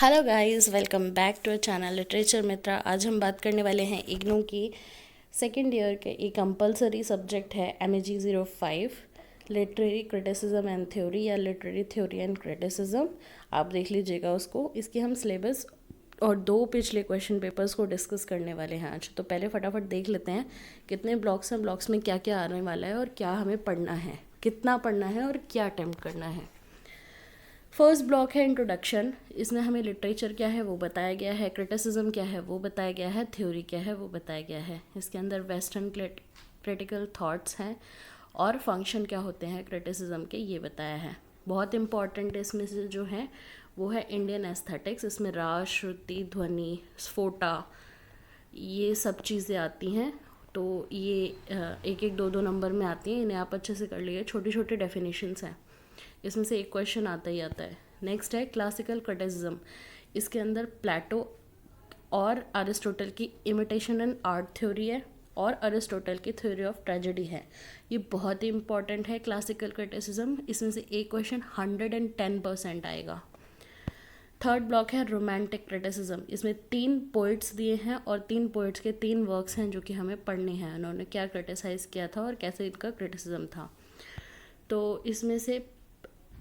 Hello guys, welcome back to a channel literature Mitra. आज हम बात करने वाले हैं इग्नू की सेकेंड ईयर के एक कंपलसरी सब्जेक्ट है MEG 05 literary criticism and theory या लिटरेरी थ्योरी एंड क्रिटिसिज्म। आप देख लीजिएगा उसको। इसकी हम सिलेबस और 2 पिछले क्वेश्चन पेपर्स को डिस्कस करने वाले हैं आज। तो पहले फटाफट देख लेते हैं कितने ब्लॉक्स हैं, ब्लॉक्स में क्या क्या आने वाला है और क्या हमें पढ़ना है, कितना पढ़ना है और क्या अटेम्प्ट करना है। फर्स्ट ब्लॉक है इंट्रोडक्शन। इसमें हमें लिटरेचर क्या है वो बताया गया है, क्रिटिसिज्म क्या है वो बताया गया है, थ्योरी क्या है वो बताया गया है। इसके अंदर वेस्टर्न क्रिटिकल थॉट्स हैं और फंक्शन क्या होते हैं क्रिटिसिज्म के ये बताया है। बहुत इंपॉर्टेंट इसमें से जो है वो है इंडियन एस्थेटिक्स। इसमें राग, श्रुति, ध्वनि, स्फोटा, ये सब चीज़ें आती हैं। तो ये एक एक दो दो नंबर में आती हैं, इन्हें आप अच्छे से कर लीजिए। छोटी छोटी डेफिनेशंस हैं, इसमें से एक क्वेश्चन आता ही आता है। नेक्स्ट है क्लासिकल क्रिटिसिज्म। इसके अंदर प्लेटो और अरिस्टोटल की इमिटेशन एंड आर्ट थ्योरी है और अरिस्टोटल की थ्योरी ऑफ ट्रेजेडी है। ये बहुत ही इंपॉर्टेंट है क्लासिकल क्रिटिसिज्म। इसमें से एक क्वेश्चन 110% आएगा। थर्ड ब्लॉक है रोमांटिक क्रिटिसिज्म। इसमें 3 पोइट्स दिए हैं और 3 पोइट्स के 3 वर्क्स हैं जो कि हमें पढ़ने हैं। उन्होंने क्या क्रिटिसाइज़ किया था और कैसे इनका क्रिटिसिज्म था। तो इसमें से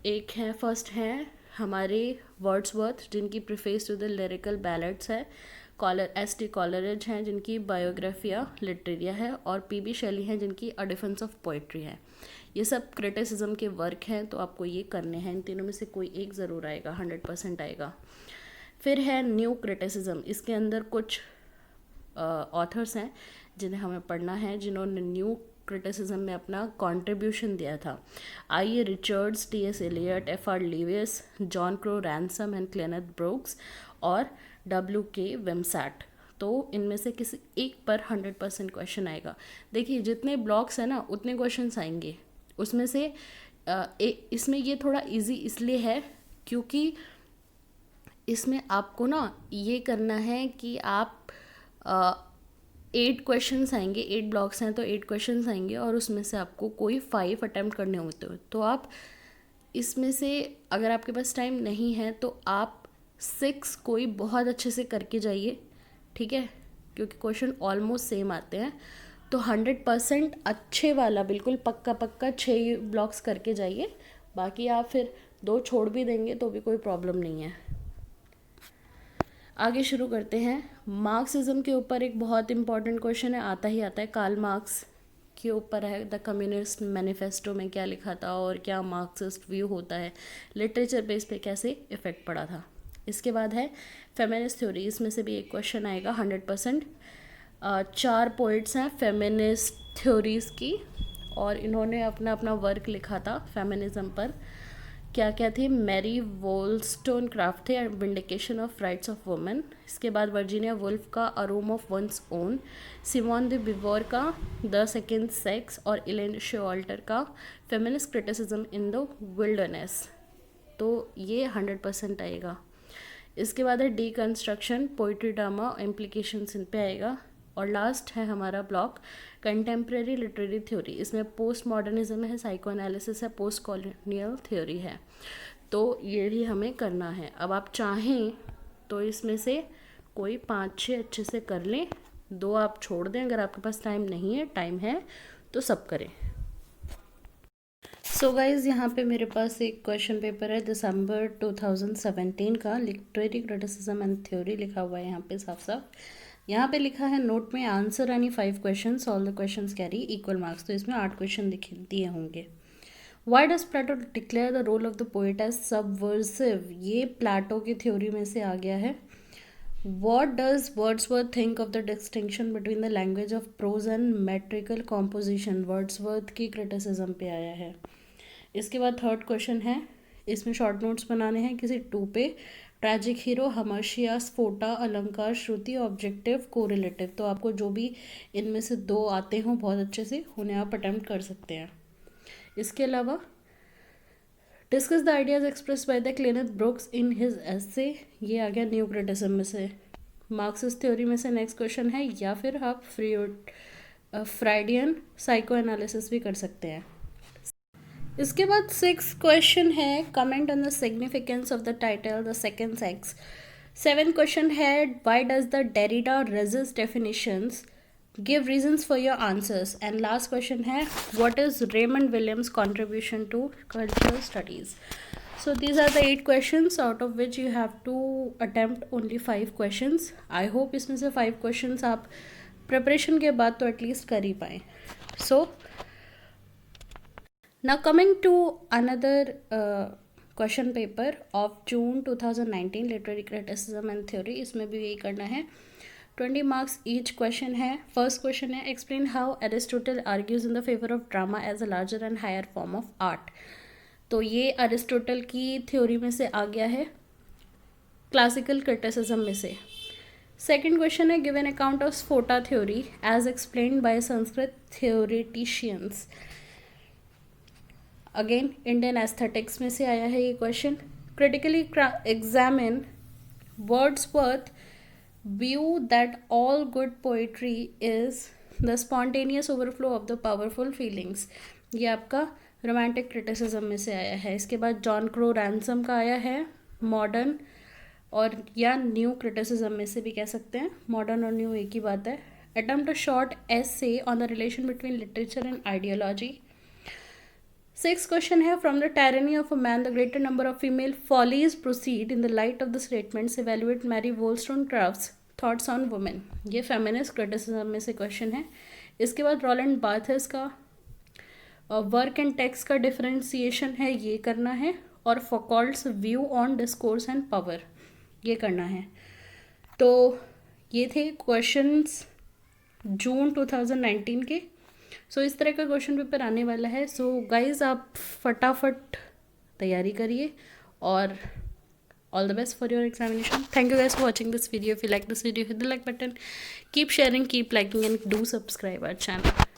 एक है, फर्स्ट है हमारे वर्ड्सवर्थ जिनकी preface to the lyrical ballads है। ST कॉलरिज हैं जिनकी बायोग्राफिया लिटरेरिया है और PB शैली हैं जिनकी अ डिफेंस ऑफ पोइट्री है। ये सब क्रिटिसिज्म के वर्क हैं, तो आपको ये करने हैं। इन तीनों में से कोई एक ज़रूर आएगा, 100% आएगा। फिर है न्यू क्रिटिसिज्म। इसके अंदर कुछ ऑथर्स हैं जिन्हें हमें पढ़ना है, जिन्होंने न्यू क्रिटिसिज्म में अपना कंट्रीब्यूशन दिया था। I.A. Richards, T.S. Eliot, F.R. Leavis, John Crowe Ransom and Cleanth Brooks और W.K. विमसैट। तो इनमें से किसी एक पर 100% क्वेश्चन आएगा। देखिए जितने ब्लॉक्स हैं ना उतने क्वेश्चंस आएंगे। उसमें से इसमें ये थोड़ा इजी इसलिए है क्योंकि इसमें आपको ना ये करना है कि आप 8 क्वेश्चंस आएंगे, 8 ब्लॉक्स हैं तो 8 क्वेश्चंस आएंगे और उसमें से आपको कोई 5 अटैम्प्ट करने होते हो। तो आप इसमें से अगर आपके पास टाइम नहीं है तो आप 6 कोई बहुत अच्छे से करके जाइए, ठीक है, क्योंकि क्वेश्चन ऑलमोस्ट सेम आते हैं। तो 100% अच्छे वाला बिल्कुल पक्का पक्का 6 ब्लॉक्स करके जाइए। बाकी आप फिर 2 छोड़ भी देंगे तो भी कोई प्रॉब्लम नहीं है। आगे शुरू करते हैं। मार्क्सिज्म के ऊपर एक बहुत इंपॉर्टेंट क्वेश्चन है, आता ही आता है। कार्ल मार्क्स के ऊपर है द कम्युनिस्ट मैनिफेस्टो में क्या लिखा था और क्या मार्क्सिस्ट व्यू होता है, लिटरेचर बेस पे कैसे इफेक्ट पड़ा था। इसके बाद है फेमिनिस्ट थ्योरी। इसमें से भी एक क्वेश्चन आएगा 100%। 4 पोइट्स हैं फेमिनिस्ट थ्योरीज की और इन्होंने अपना अपना वर्क लिखा था फेमिनिज्म पर। क्या क्या थे? मैरी वोल्स्टोनक्राफ्ट थे, vindication of rights of women. इसके बाद वर्जीनिया वुल्फ का a room of one's own, Simone de Beauvoir का द सेकेंड सेक्स और इलेन शोल्टर का feminist criticism in the wilderness. तो ये 100% आएगा। इसके बाद है डीकंस्ट्रक्शन, पोइट्री, ड्रामा, इम्प्लीकेशंस इन पे आएगा। और लास्ट है हमारा ब्लॉक कंटेम्प्रेरी लिटरेरी थ्योरी। इसमें पोस्ट मॉडर्निज्म है, साइको एनालिसिस है, पोस्ट कॉलोनियल थ्योरी है। तो ये भी हमें करना है। अब आप चाहें तो इसमें से कोई 5-6 अच्छे से कर लें, 2 आप छोड़ दें। अगर आपके पास टाइम नहीं है, टाइम है तो सब करें। सो गाइज़, यहाँ पे मेरे पास एक क्वेश्चन पेपर है दिसंबर 2017 का, लिटरेरी क्रिटिसिज्म एंड थ्योरी लिखा हुआ है यहाँ पे साफ साफ। यहाँ पे लिखा है नोट में answer any 5 question, all the questions carry equal marks. तो इसमें 8 क्वेश्चन दिए होंगे। Why does Plato declare the role of the poet as subversive? ये प्लेटो की थ्योरी में से आ गया है। What does Wordsworth think of the distinction between the language of prose and metrical composition? Wordsworth की क्रिटिसिज्म पे आया है। इसके बाद थर्ड क्वेश्चन है, इसमें शॉर्ट नोट्स बनाने हैं किसी 2 पे। ट्रैजिक हीरो, हमाशिया, स्फोटा, अलंकार, श्रुति, ऑब्जेक्टिव, कोरिलेटिव। तो आपको जो भी इनमें से 2 आते हों बहुत अच्छे से, उन्हें आप अटेम्प्ट कर सकते हैं। इसके अलावा discuss the ideas express by the Cleanth Brooks in his essay. ये आ गया न्यू क्रिटिसिज्म में से। मार्क्सिस्ट थ्योरी में से नेक्स्ट क्वेश्चन है, या फिर आप फ्राइडियन साइको एनालिसिस भी कर सकते हैं। इसके बाद 6 क्वेश्चन है, comment on the significance of the title the second sex. 7 question है why does the Derrida resist definitions, give reasons for your answers, and last question है what is Raymond Williams contribution to cultural studies. So these are the 8 questions out of which you have to attempt only 5 questions. I hope इसमें से 5 questions आप preparation के बाद तो at least कर ही पाएँ. So now coming to another question paper of June 2019, literary criticism and theory. इसमें भी यही करना है. 20 marks each question है. First question है explain how Aristotle argues in the favor of drama as a larger and higher form of art. तो ये Aristotle की थ्योरी में से आ गया है, क्लासिकल क्रिटिसिज्म में से. सेकंड क्वेश्चन है give an account of sphota theory as explained by Sanskrit theoreticians. Again Indian aesthetics में से आया है ये क्वेश्चन. Critically examine Wordsworth view that all good poetry is the spontaneous overflow of the powerful feelings. ये आपका रोमांटिक क्रिटिसिज्म में से आया है. इसके बाद जॉन क्रो रैंसम का आया है मॉडर्न और या न्यू क्रिटिसिज्म में से भी कह सकते हैं, मॉडर्न और न्यू एक ही बात है. Attempt a short essay on the relation between literature and ideology. 6 question है from the tyranny of a man the greater number of female follies proceed in the light of the statements evaluate Mary Wollstonecraft's thoughts on women. ये feminist criticism में से question है. इसके बाद Roland Barthes का work and text का differentiation है, ये करना है. और Foucault's view on discourse and power, ये करना है. तो ये थे क्वेश्चंस जून 2019 के. सो इस तरह का क्वेश्चन पेपर आने वाला है. सो गाइज आप फटाफट तैयारी करिए और all the best for your examination. Thank you guys for watching this video. If you like this video, hit the like button, keep sharing, keep liking, and do subscribe our channel.